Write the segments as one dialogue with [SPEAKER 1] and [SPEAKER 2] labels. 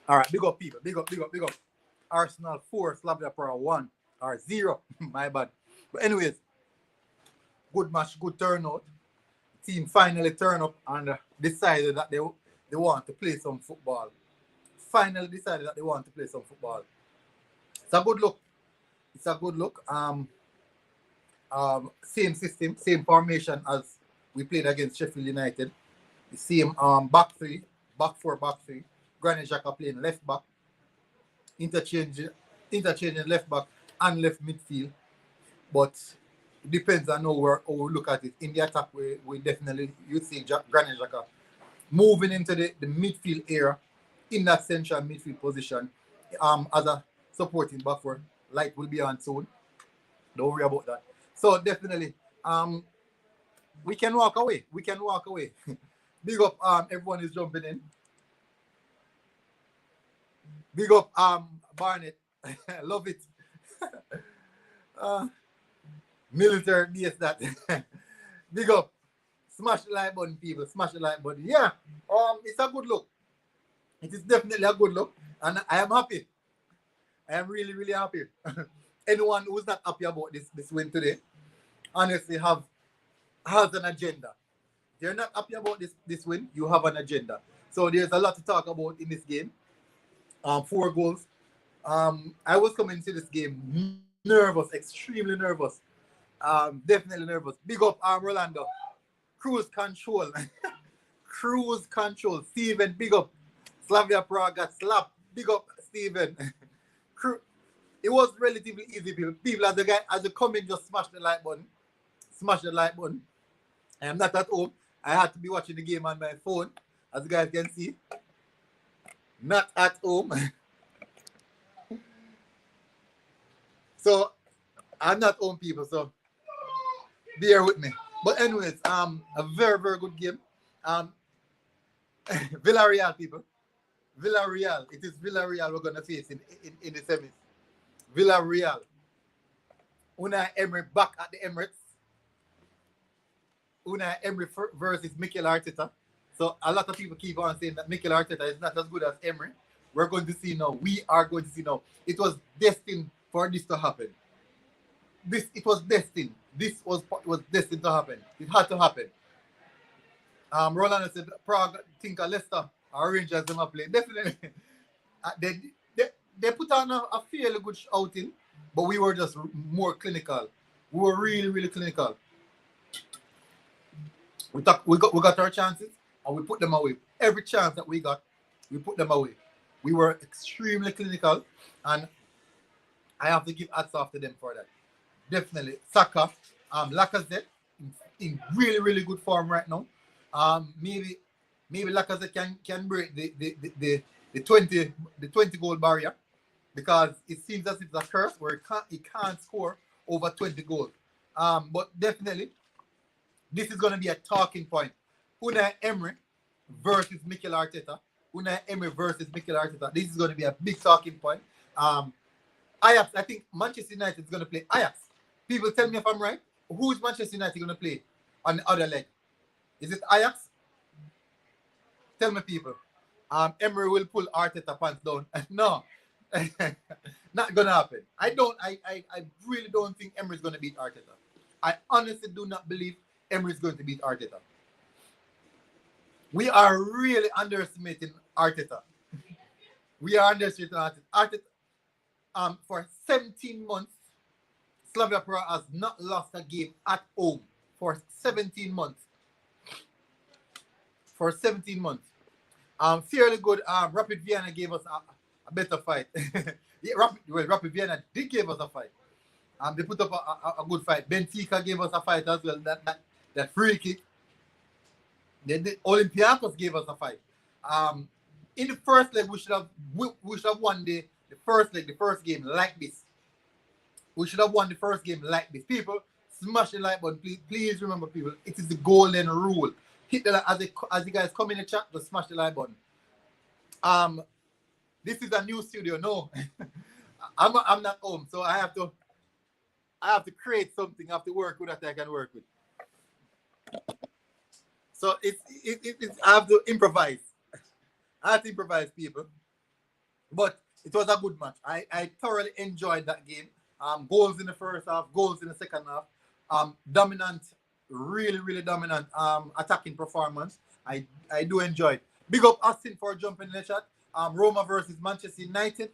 [SPEAKER 1] All right, big up people, big up. Arsenal 4, Slavia Prague 1 or 0. My bad. But anyways, good match, good turnout. Team finally turned up and decided that they want to play some football. Finally decided that they want to play some football. It's a good look. It's a good look. Same system, same formation as we played against Sheffield United. The same back three, back four, back three. Granit Xhaka playing left back, interchanging left back and left midfield. But it depends on how we look at it. In the attack, we definitely you see Granit Xhaka moving into the midfield area in that central midfield position as a supporting back four. Light will be on soon. Don't worry about that. So definitely, we can walk away. We can walk away. Big up, everyone is jumping in. Big up, Barnett. Love it. Military base that. Big up. Smash the like button, people. Smash the like button. Yeah. It's a good look. It is definitely a good look, and I am happy. I am really, really happy. Anyone who's not happy about this win today, honestly, has an agenda. If you're not happy about this win, you have an agenda. So there's a lot to talk about in this game. 4 goals. I was coming to this game nervous, extremely nervous. Definitely nervous. Big up, Rolando. Cruise control. Cruise control. Steven, big up. Slavia Prague got slapped. Big up, Steven. It was relatively easy, people. People, as you come in, just smash the like button. Smash the like button. I am not at home. I had to be watching the game on my phone, as you guys can see. Not at home. So, I'm not home, people, so bear with me. But anyways, a very, very good game. Villarreal, people. Villarreal. It is Villarreal we're going to face in the semis. Villarreal. Unai Emery back at the Emirates. Unai Emery versus Mikel Arteta. So a lot of people keep on saying that Mikel Arteta is not as good as Emery. We're going to see now. We are going to see now. It was destined for this to happen. It was destined. This was destined to happen. It had to happen. Rolando said Prague think of Leicester or Rangers them a play. Definitely. They put on a fairly good outing, but we were just more clinical. We were really, really clinical. We got our chances and we put them away. Every chance that we got, we put them away. We were extremely clinical, and I have to give hats off to them for that. Definitely. Saka, Lacazette in really, really good form right now. Maybe Lacazette can break the 20 goal barrier, because it seems as if it's a curse where he can't score over 20 goals. But definitely, this is going to be a talking point. Unai Emery versus Mikel Arteta. Unai Emery versus Mikel Arteta. This is going to be a big talking point. Ajax, I think Manchester United is going to play Ajax. People tell me if I'm right. Who is Manchester United going to play on the other leg? Is it Ajax? Tell me, people. Emery will pull Arteta pants down. No. Not going to happen. I really don't think Emery is going to beat Arteta. I honestly do not believe Emery is going to beat Arteta. We are really underestimating Arteta. We are underestimating Arteta. For 17 months, Slavia Prague has not lost a game at home for 17 months. For 17 months. Fairly good. Rapid Vienna gave us a better fight. Yeah, Rapid Vienna did give us a fight. They put up a good fight. Benfica gave us a fight as well. That free kick. The Olympiacos gave us a fight. In the first leg, we should have won the first leg, the first game like this. We should have won the first game like this. People, smash the like button. Please remember, people, it is the golden rule. Hit the like as you guys come in the chat, just smash the like button. This is a new studio. No, I'm not home, so I have to create something. I have to work with that I can work with. So it's I have to improvise. I have to improvise, people. But it was a good match. I thoroughly enjoyed that game. Goals in the first half, goals in the second half. Dominant, really, really dominant attacking performance. I do enjoy it. Big up Ashton for jumping in the chat. Roma versus Manchester United.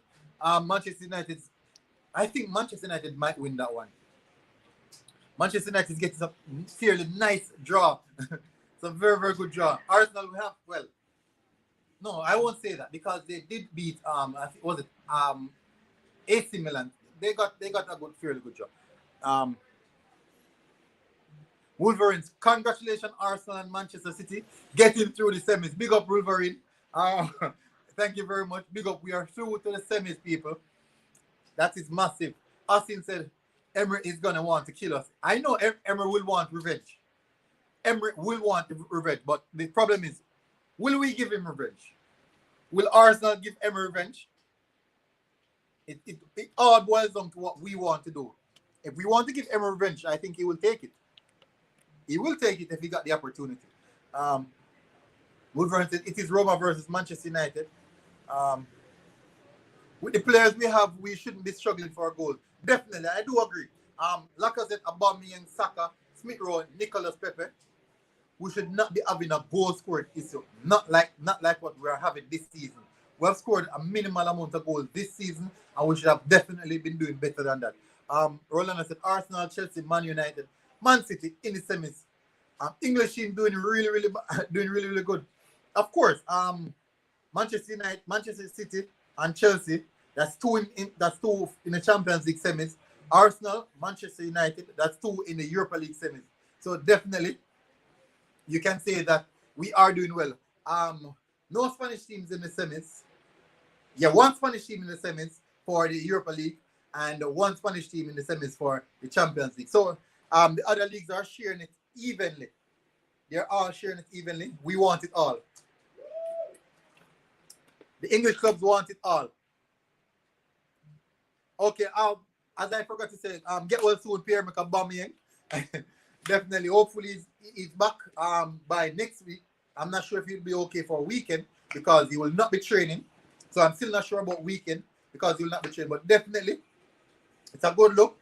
[SPEAKER 1] Manchester United, I think Manchester United might win that one. Manchester United is getting a fairly nice draw. It's a very, very good draw. Arsenal we have, well, no, I won't say that because they did beat I think was it AC Milan. They got a good, fairly good draw. Wolverines, congratulations Arsenal and Manchester City getting through the semis. Big up Wolverine. Thank you very much. Big up. We are through to the semis, people. That is massive. Austin said Emery is going to want to kill us. I know Emery will want revenge. Emery will want revenge, but the problem is, will we give him revenge? Will Arsenal give Emery revenge? It all boils down to what we want to do. If we want to give Emery revenge, I think he will take it. He will take it if he got the opportunity. Wolverine said it is Roma versus Manchester United. With the players we have, we shouldn't be struggling for a goal. Definitely, I do agree. Lacazette, Aubameyang, Saka, Smith Rowe, Nicolas Pepe. We should not be having a goal scored issue. Not like what we are having this season. We have scored a minimal amount of goals this season, and we should have definitely been doing better than that. Rolando said Arsenal, Chelsea, Man United, Man City in the semis. English team doing really good. Of course, Manchester United, Manchester City, and Chelsea. That's two in the Champions League semis. Arsenal, Manchester United. That's two in the Europa League semis. So definitely, you can say that we are doing well. No Spanish teams in the semis. Yeah, one Spanish team in the semis for the Europa League, and one Spanish team in the semis for the Champions League. So the other leagues are sharing it evenly. They're all sharing it evenly. We want it all. The English clubs want it all. Okay, as I forgot to say, get well soon, Pierre Aubameyang. Definitely, hopefully he's back by next week. I'm not sure if he'll be okay for a weekend because he will not be training. So I'm still not sure about weekend because he will not be training. But definitely, it's a good look.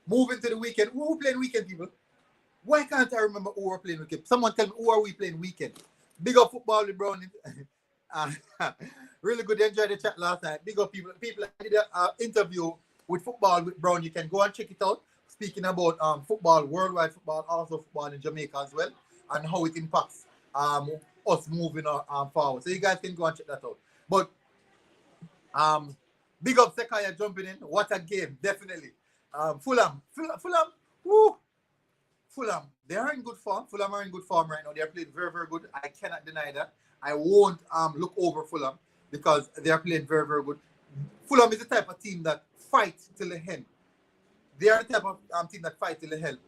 [SPEAKER 1] Moving to the weekend. Who playing weekend, people? Why can't I remember who we're playing weekend? Someone tell me who are we playing weekend? Big up football with Brown. Really good. Enjoyed the chat last night. Big up people. I did an interview with football with Brown. You can go and check it out. Speaking about football, worldwide football, also football in Jamaica as well, and how it impacts us moving forward. So you guys can go and check that out. But big up Sekaya jumping in. What a game, definitely. Fulham, woo! Fulham, they are in good form. Fulham are in good form right now. They are playing very, very good. I cannot deny that. I won't look over Fulham because they are playing very, very good. Fulham is the type of team that fights till the end. They are the type of team that fight till the end.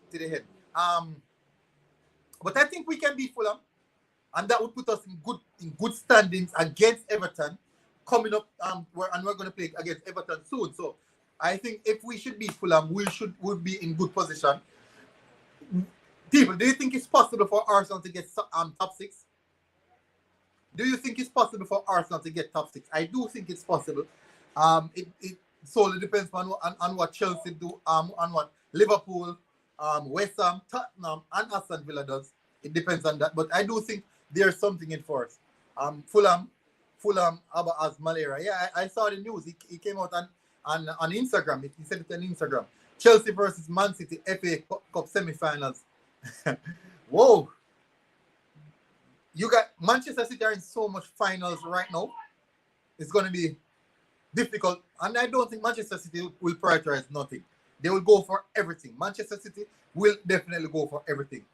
[SPEAKER 1] But I think we can beat Fulham, and that would put us in good standings against Everton coming up. We're going to play against Everton soon. So I think if we should beat Fulham, would be in good position. People, do you think it's possible for Arsenal to get top 6? Do you think it's possible for Arsenal to get top 6? I do think it's possible. It solely depends on what Chelsea do, on what Liverpool, West Ham, Tottenham, and Aston Villa does. It depends on that. But I do think there's something in for us. Fulham, Auba has malaria. Yeah, I saw the news. He came out on Instagram. He said it on Instagram. Chelsea versus Man City, FA Cup semifinals. Whoa. You got Manchester City are in so much finals right now. It's going to be difficult. And I don't think Manchester City will prioritize nothing. They will go for everything. Manchester City will definitely go for everything.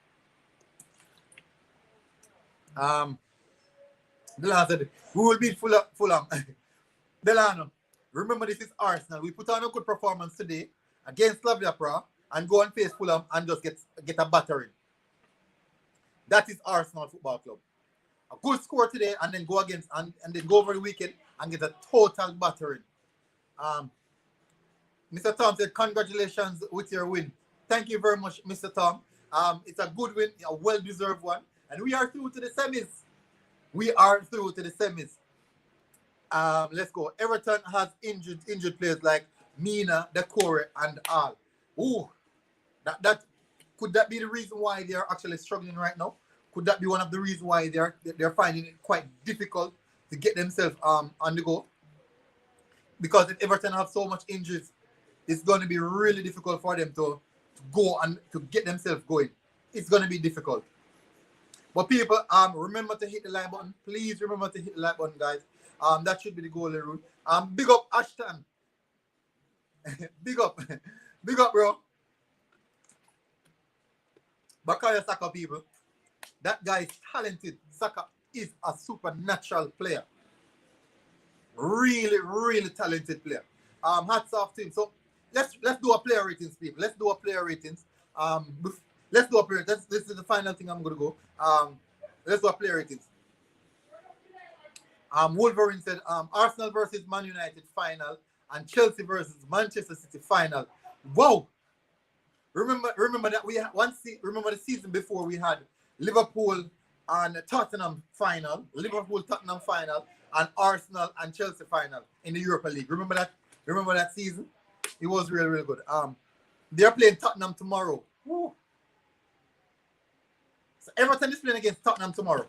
[SPEAKER 1] Delano said, we will beat Fulham. Delano, remember this is Arsenal. We put on a good performance today against Slavia Prague and go and face Fulham and just get a battering. That is Arsenal Football Club. A good score today and then go against and then go over the weekend and get a total battering. Mr. Tom said, congratulations with your win. Thank you very much, Mr. Tom. It's a good win, a well-deserved one. And we are through to the semis. We are through to the semis. Let's go. Everton has injured players like Mina, Decore, and all. Ooh, that could that be the reason why they are actually struggling right now? Could that be one of the reasons why they're finding it quite difficult to get themselves on the go? Because if Everton have so much injuries, it's going to be really difficult for them to go and to get themselves going. It's going to be difficult. But people, remember to hit the like button. Please remember to hit the like button, guys. That should be the goal rule. Big up Ashton. Big up, big up, bro. Bakaya Saka, people. That guy is talented. Saka is a supernatural player. Really, really talented player. Hats off to him. So let's do a player ratings, people. Let's do a player ratings. Let's do a player. This is the final thing I'm gonna go. Let's do a player ratings. Wolverine said Arsenal versus Man United final and Chelsea versus Manchester City final. Wow. Remember that we had remember the season before we had Liverpool and Tottenham final, Liverpool-Tottenham final, and Arsenal and Chelsea final in the Europa League. Remember that? Remember that season? It was really, really good. They're playing Tottenham tomorrow. Woo. So Everton is playing against Tottenham tomorrow.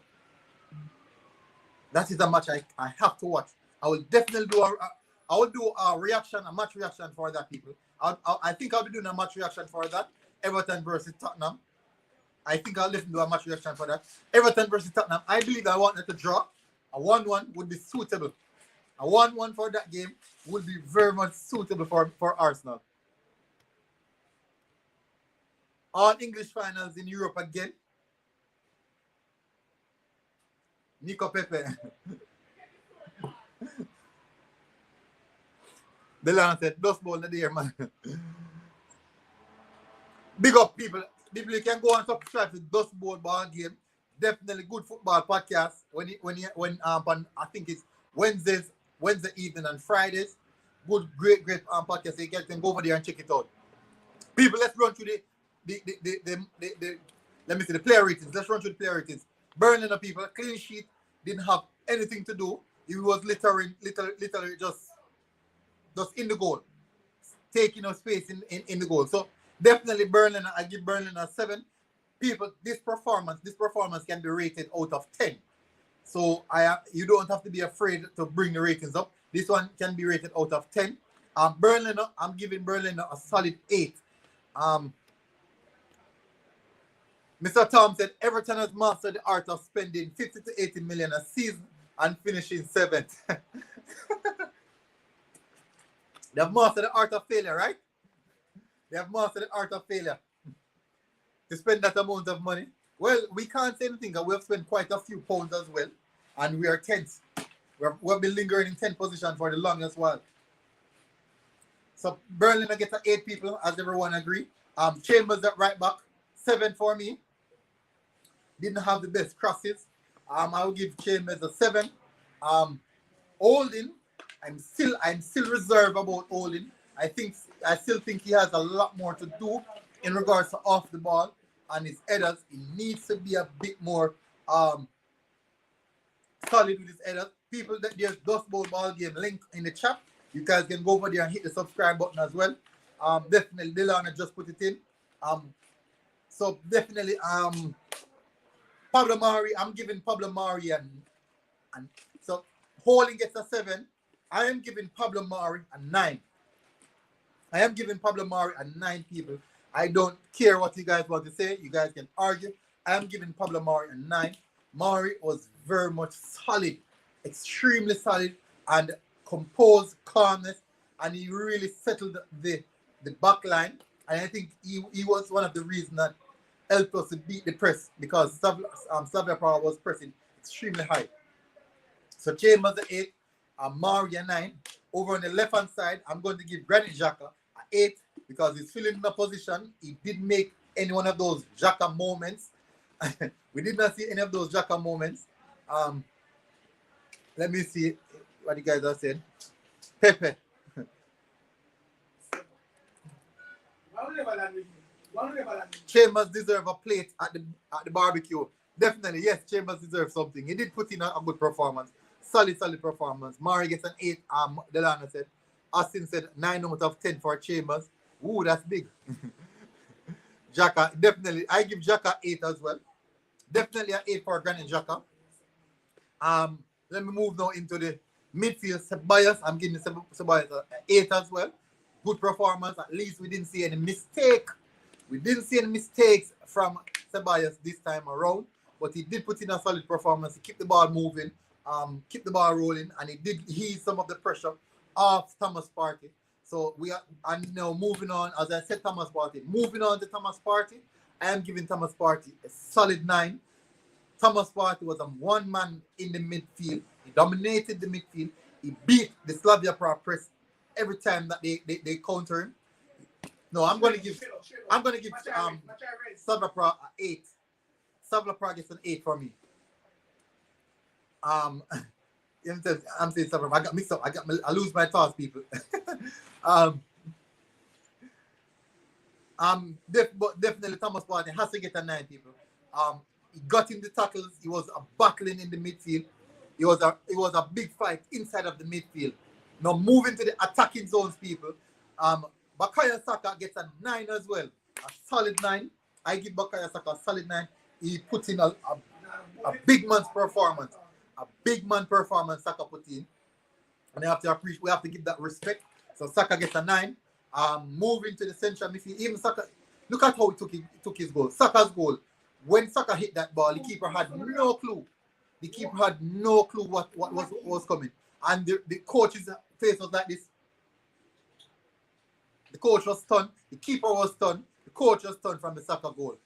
[SPEAKER 1] That is a match I have to watch. I will definitely do a reaction, a match reaction for that, people. I think I'll be doing a match reaction for that. Everton versus Tottenham. I think I'll definitely do a match reaction for that. Everton versus Tottenham. I believe I want it to draw. A 1-1 would be suitable. A 1-1 for that game would be very much suitable for Arsenal. All English finals in Europe again. Nico Pepe. Delano said, dust bowl the dear man. Big up, people. People, you can go and subscribe to Dust Bowl Ball Game. Definitely good football podcast. When I think it's Wednesday evening and Fridays. Good, great podcast. So you guys can go over there and check it out. People, let's run through the player ratings. Let's run through the player ratings. Burnley, people, clean sheet, didn't have anything to do. He was literally just in the goal, taking up space in the goal. So definitely Burnley, I give Burnley a 7. People, this performance can be rated out of 10. So you don't have to be afraid to bring the ratings up. This one can be rated out of 10. Burnley, I'm giving Burnley a solid 8. Mr. Tom said Everton has mastered the art of spending 50 to 80 million a season and finishing 7th. They have mastered the art of failure, right? They have mastered the art of failure. To spend that amount of money. Well, we can't say anything because we have spent quite a few pounds as well. And we are 10th. We've been lingering in 10th position for the longest while. So Berlin gets 8 people, as everyone agree. Chambers at right back, 7 for me. Didn't have the best crosses. I will give Chambers a 7. Holding, I'm still reserved about Holding. I still think he has a lot more to do in regards to off the ball and his headers. He needs to be a bit more solid with his headers. People, there's Dust Bowl Ball Game link in the chat. You guys can go over there and hit the subscribe button as well. Definitely, Delano just put it in. So definitely, Pablo Mari, I'm giving Pablo Mari and so Holding gets a 7. I am giving Pablo Mari a 9. I am giving Pablo Mari a 9, people. I don't care what you guys want to say. You guys can argue. I am giving Pablo Mari a 9. Mari was very much solid, extremely solid, and composed, calmness, and he really settled the back line. And I think he was one of the reasons that helped us to beat the press because Slavia Prague was pressing extremely high. So Chambers a 8, Mari a 9. Over on the left-hand side, I'm going to give Granit Xhaka a 8 because he's filling the position. He didn't make any one of those Xhaka moments. We did not see any of those Xhaka moments. Let me see what you guys are saying. Pepe. Chambers deserve a plate at the barbecue. Definitely, yes, Chambers deserves something. He did put in a good performance. Solid performance. Murray gets an 8. Delano said. Austin said 9 out of 10 for Chambers. Ooh, that's big. Xhaka, definitely. I give Xhaka 8 as well. Definitely an 8 for Granit Xhaka. Let me move now into the midfield. Ceballos, I'm giving Ceballos an 8 as well. Good performance. At least we didn't see any mistake. We didn't see any mistakes from Ceballos this time around. But he did put in a solid performance. He kept the ball moving, keep the ball rolling, and he did ease some of the pressure off Thomas Partey. So we are, and now moving on, as I said, Thomas Partey. Moving on to Thomas Partey, I am giving Thomas Partey a solid 9. Thomas Partey was a one man in the midfield. He dominated the midfield. He beat the Slavia Prague press every time that they counter him. No, I'm gonna give Slavia Prague an 8. Slavia Prague is an 8 for me. I'm saying Slavia Prague. I got mixed up. I lose my thoughts, people. But definitely Thomas Partey has to get a 9, people. He got in the tackles. He was battling in the midfield. It was a big fight inside of the midfield. Now moving to the attacking zones, people. Bukayo Saka gets a 9 as well. A solid 9. I give Bukayo Saka a solid 9. He put in a big man's performance. A big man performance Saka put in. And we have to give that respect. So Saka gets a 9. Moving to the central midfield. Even Saka, look at how he took his goal. Saka's goal. When Saka hit that ball, the keeper had no clue. The keeper had no clue what was coming. And the coach's face was like this. The coach was stunned. The keeper was stunned. The coach was stunned from the Saka goal.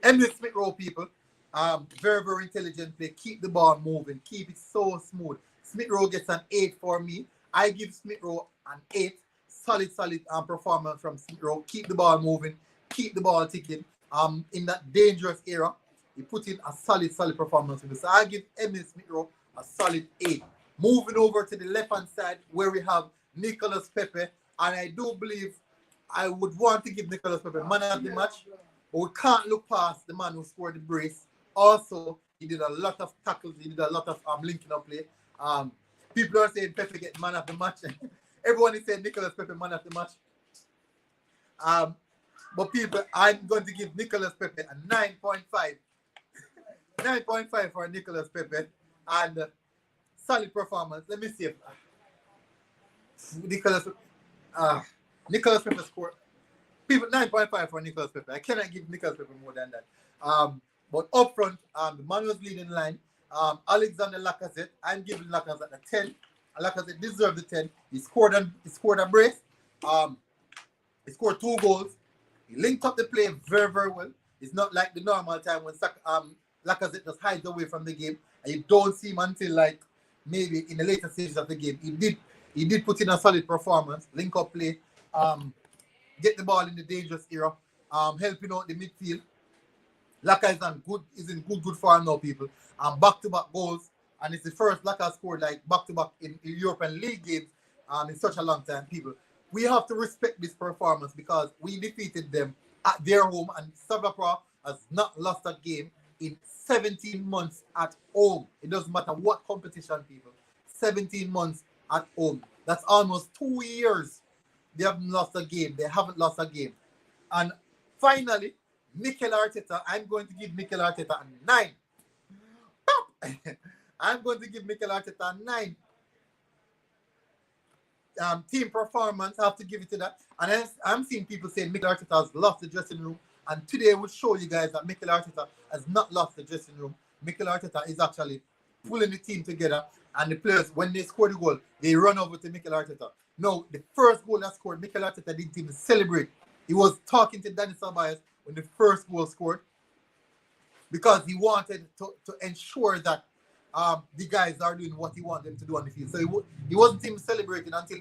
[SPEAKER 1] Emery Smith-Rowe, people. Very, very intelligent play. Keep the ball moving. Keep it so smooth. Smith-Rowe gets an 8 for me. I give Smith-Rowe an 8. Solid performance from Smith-Rowe. Keep the ball moving. Keep the ball ticking. In that dangerous era, he put in a solid performance. So I give Emery Smith-Rowe a solid 8. Moving over to the left-hand side where we have Nicolas Pepe. And I do believe I would want to give Nicolas Pepe man of the match. But we can't look past the man who scored the brace. Also, he did a lot of tackles. He did a lot of linking up play. People are saying Pepe get man of the match. Everyone is saying Nicolas Pepe man of the match. But people, I'm going to give Nicolas Pepe a 9.5. 9.5 for Nicolas Pepe. And solid performance. Let me see if Nicolas Pepe scored. People, 9.5 for Nicolas Pepe. I cannot give Nicolas Pepe more than that. But up front, the man was leading the line. Alexander Lacazette, I'm giving Lacazette a 10. Lacazette deserved the 10. He scored a brace. He scored 2 goals. He linked up the play very, very well. It's not like the normal time when Lacazette just hides away from the game and you don't see him until like maybe in the later stages of the game. He did put in a solid performance, link up play, get the ball in the dangerous era, helping out the midfield. Laka is in good form now, people. Back-to-back goals, and it's the first Laka scored like back-to-back in European League games in such a long time, people. We have to respect this performance because we defeated them at their home, and Slavia Prague has not lost a game in 17 months at home. It doesn't matter what competition, people. 17 months at home. That's almost 2 years they haven't lost a game. They haven't lost a game. And finally, Mikel Arteta, I'm going to give Mikel Arteta a 9. I'm going to give Mikel Arteta a 9. Team performance, I have to give it to that. And I'm seeing people saying Mikel Arteta has lost the dressing room. And today will show you guys that Mikel Arteta has not lost the dressing room. Mikel Arteta is actually pulling the team together. And the players, when they score the goal, they run over to Mikel Arteta. No, the first goal that scored, Mikel Arteta didn't even celebrate. He was talking to Dani Ceballos when the first goal scored because he wanted to ensure that the guys are doing what he wanted them to do on the field. So he wasn't even celebrating until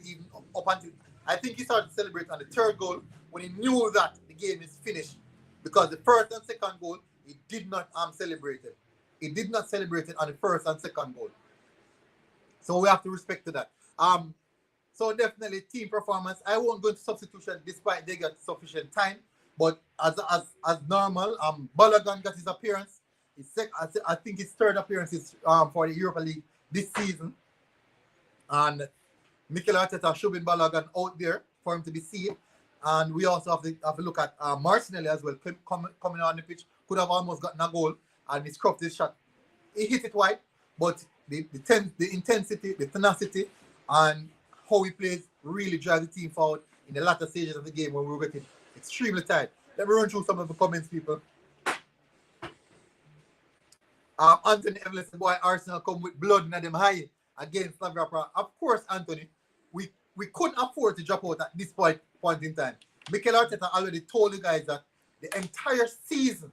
[SPEAKER 1] I think he started celebrating on the third goal when he knew that the game is finished. Because the first and second goal, he did not celebrate it. He did not celebrate it on the first and second goal. So we have to respect to that. So definitely team performance. I won't go into substitution despite they got sufficient time. But as normal, Balogun got his appearance. I think his third appearance for the Europa League this season. And Mikel Arteta shoving Balogun out there for him to be seen. And we also have to look at Martinelli as well, coming on the pitch. Could have almost gotten a goal, and he scrubbed his shot. He hit it wide, but the intensity, the tenacity, and how he plays really drives the team forward in the latter stages of the game when we were getting extremely tired. Let me run through some of the comments, people. Anthony Evans, boy, Arsenal come with blood in them high against Slavia Prague. Of course, Anthony, we couldn't afford to drop out at this point in time. Mikel Arteta already told you guys that the entire season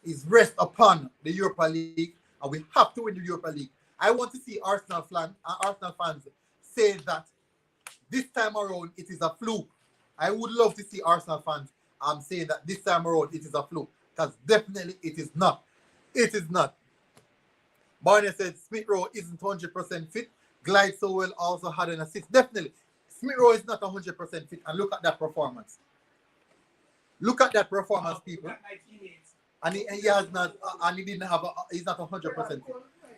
[SPEAKER 1] is rest upon the Europa League, and we have to win the Europa League. I want to see Arsenal fans say that this time around it is a fluke. I would love to see Arsenal fans saying that this time around it is a fluke, because definitely it is not. It is not. Barney said Smith Rowe isn't 100% fit. Glide so well also had an assist. Definitely. Smith Rowe is not 100% fit. And look at that performance. Look at that performance, people. And he has not, and he didn't have, he's not 100% fit.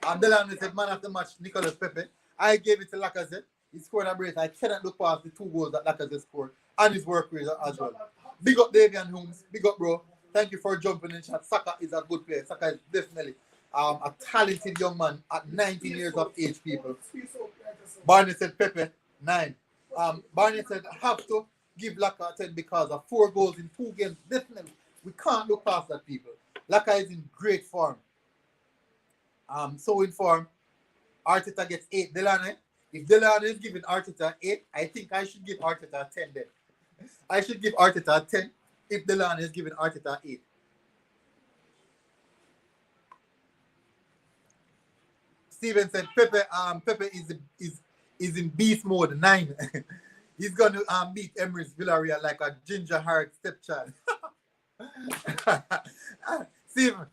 [SPEAKER 1] And Delano said, man of the match, Nicolas Pepe. I gave it to Lacazette. He scored a brace. I cannot look past the 2 goals that Lacazette scored. And his work rate as well. Big up Davian Holmes. Big up, bro. Thank you for jumping in chat. Saka is a good player. Saka is definitely a talented young man at 19 years of age, people. Barney said Pepe, 9. Barney said, I have to give Laka 10 because of 4 goals in 2 games. Definitely. We can't look past that, people. Laka is in great form. So in form, Arteta gets 8. Delano, if Delano is giving Arteta 8, I think I should give Arteta 10 then. I should give Arteta 10 if Delano is giving Arteta 8. Steven said Pepe is in beast mode, 9. He's gonna beat Emery's Villarreal like a ginger hard stepchild. Steven,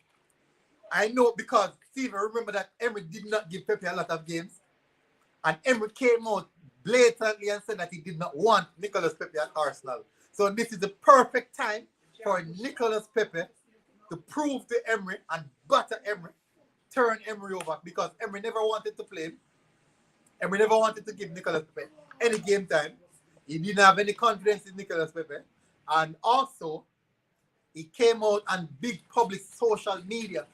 [SPEAKER 1] I know, because Steven, remember that Emery did not give Pepe a lot of games, and Emery came out blatantly and said that he did not want Nicolas Pepe at Arsenal. So this is the perfect time for Nicolas Pepe to prove to Emery and batter Emery, turn Emery over, because Emery never wanted to play him. Emery never wanted to give Nicolas Pepe any game time. He didn't have any confidence in Nicolas Pepe. And also, he came out on big public social media,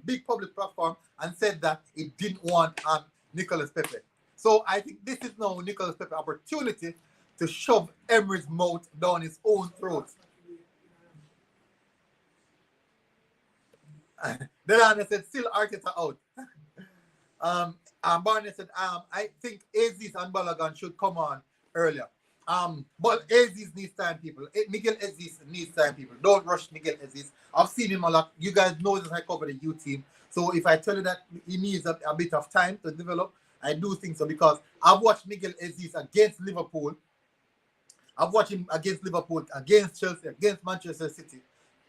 [SPEAKER 1] big public platform, and said that he didn't want Nicolas Pepe. So I think this is now Nicolas Pepe's opportunity to shove Emery's mouth down his own throat. Delano said, still Arteta out. Barney said, I think Aziz and Balogun should come on earlier. But Aziz needs time, people. Miguel Aziz needs time, people. Don't rush Miguel Aziz. I've seen him a lot. You guys know that I cover the U team. So if I tell you that he needs a bit of time to develop, I do think so, because I've watched Miguel Aziz against Liverpool. I've watched him against Liverpool, against Chelsea, against Manchester City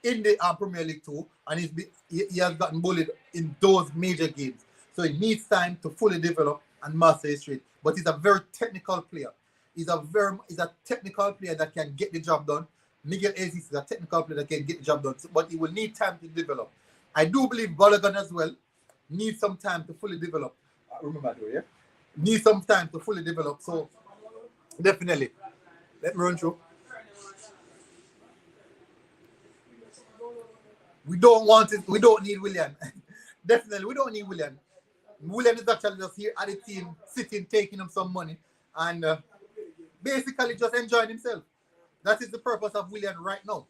[SPEAKER 1] in the Premier League too, and he has gotten bullied in those major games. So he needs time to fully develop and master his trade. But he's a very technical player. He's a technical player that can get the job done. Miguel Aziz is a technical player that can get the job done, but he will need time to develop. I do believe Balogun as well needs some time to fully develop. Remember that, yeah? Needs some time to fully develop. So definitely, let me run through. We don't want it. We don't need Willian. Definitely, we don't need Willian. Willian is actually just here at the team, sitting, taking him some money, and basically just enjoying himself. That is the purpose of Willian right now.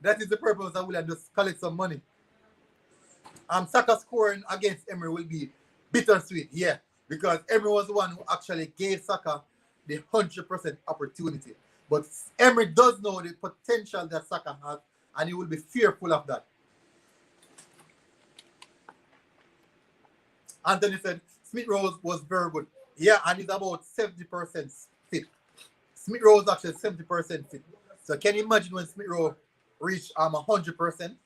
[SPEAKER 1] That is the purpose of Willian, just collect some money. Saka scoring against Emery will be bittersweet, yeah, because Emery was the one who actually gave Saka the 100% opportunity. But Emery does know the potential that Saka has, and he will be fearful of that. Anthony said Smith Rowe was very good. Yeah, and he's about 70% fit. Smith Rowe is actually 70% fit. So can you imagine when Smith Rowe reached 100%?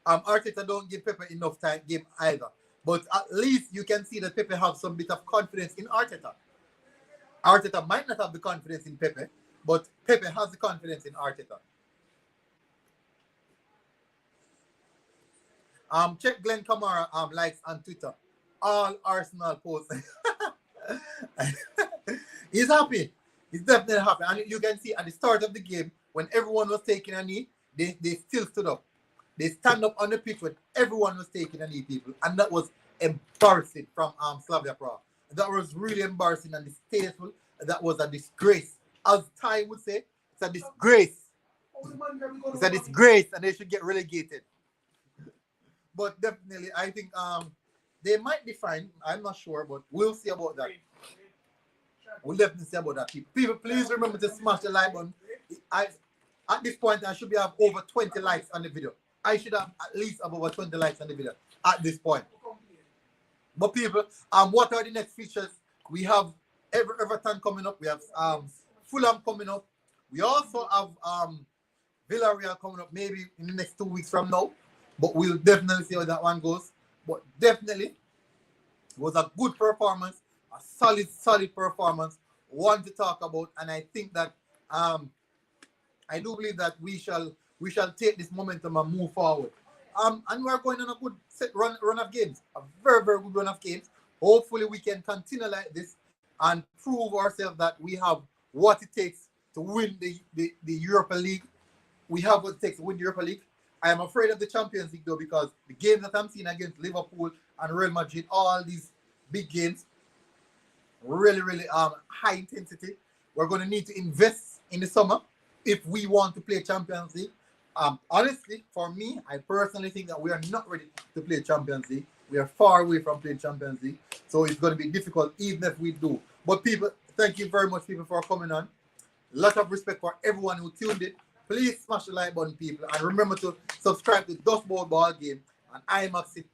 [SPEAKER 1] Arteta don't give Pepe enough time game either. But at least you can see that Pepe have some bit of confidence in Arteta. Arteta might not have the confidence in Pepe, but Pepe has the confidence in Arteta. Check Glen Kamara likes on Twitter. All Arsenal posts. He's happy. He's definitely happy. And you can see at the start of the game, when everyone was taking a knee, they still stood up. They stand up on the pitch when everyone was taking a knee, people. And that was embarrassing from Slavia Prague. That was really embarrassing and distasteful. That was a disgrace. As Ty would say, it's a disgrace. It's a disgrace and they should get relegated. But definitely, I think they might be fine. I'm not sure, but we'll see about that. We'll definitely see about that. People, please remember to smash the like button. At this point, I should have over 20 likes on the video. I should have at least over 20 likes on the video at this point. But people, what are the next features? We have Everton coming up. We have Fulham coming up. We also have Villarreal coming up maybe in the next 2 weeks from now. But we'll definitely see how that one goes. But definitely, it was a good performance, a solid performance. One to talk about, and I think that I do believe that we shall take this momentum and move forward. And we're going on a good run of games, a very good run of games. Hopefully, we can continue like this and prove ourselves that we have what it takes to win the Europa League. We have what it takes to win the Europa League. I am afraid of the Champions League though, because the games that I'm seeing against Liverpool and Real Madrid, all these big games, really high intensity. We're going to need to invest in the summer if we want to play Champions League. Honestly, for me, I personally think that we are not ready to play Champions League. We are far away from playing Champions League, so it's going to be difficult even if we do. But people, thank you very much, people, for coming on. A lot of respect for everyone who tuned in. Please smash the like button, people, and remember to subscribe to Dust Bowl Ball Game and Maxxit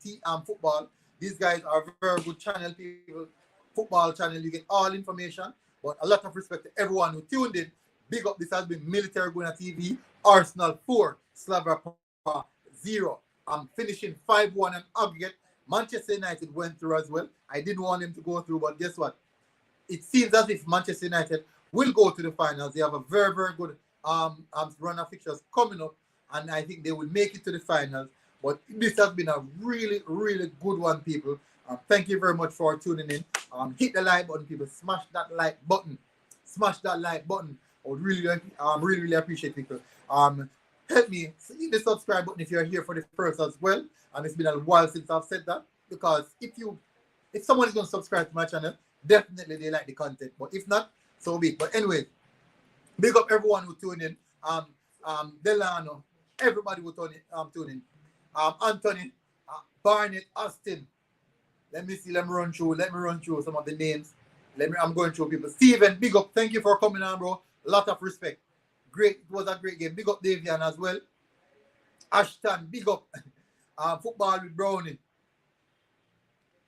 [SPEAKER 1] Football. These guys are very good channel, people. Football channel, you get all information. But a lot of respect to everyone who tuned in. Big up, this has been Military Guna TV. Arsenal 4, Slavia Prague 0. I'm finishing 5-1 and aggregate. Manchester United went through as well. I didn't want them to go through, but guess what? It seems as if Manchester United will go to the finals. They have a very good run of fixtures coming up, and I think they will make it to the finals. But this has been a really good one, people. Thank you very much for tuning in. Hit the like button, people. Smash that like button. Smash that like button. I would really appreciate people. Help me hit the subscribe button if you're here for the first as well. And it's been a while since I've said that, because if someone is going to subscribe to my channel, definitely they like the content. But if not, so be it. But anyway, big up everyone who tuned in. Delano, everybody who tuned in. Anthony, Barnett, Ashton. Let me run through some of the names. I'm going through people. Steven, big up. Thank you for coming on, bro. A lot of respect. Great. It was a great game. Big up Davian as well. Ashton, big up. Football with Brownie.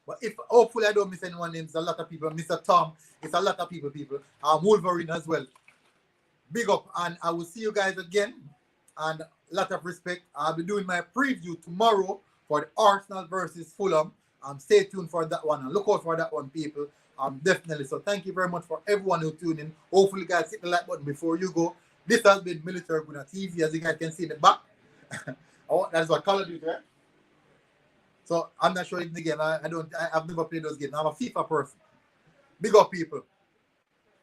[SPEAKER 1] But if hopefully I don't miss anyone's names, a lot of people. Mr. Tom, it's a lot of people. Wolverine as well. Big up, and I will see you guys again. And a lot of respect. I'll be doing my preview tomorrow for the Arsenal versus Fulham. Stay tuned for that one and look out for that one, people. Definitely. So thank you very much for everyone who tuned in. Hopefully, guys, hit the like button before you go. This has been Military Guna TV, as you guys can see in the back. That's what color do, right? So I'm not sure in the game. I've never played those games. I'm a FIFA person. Big up, people.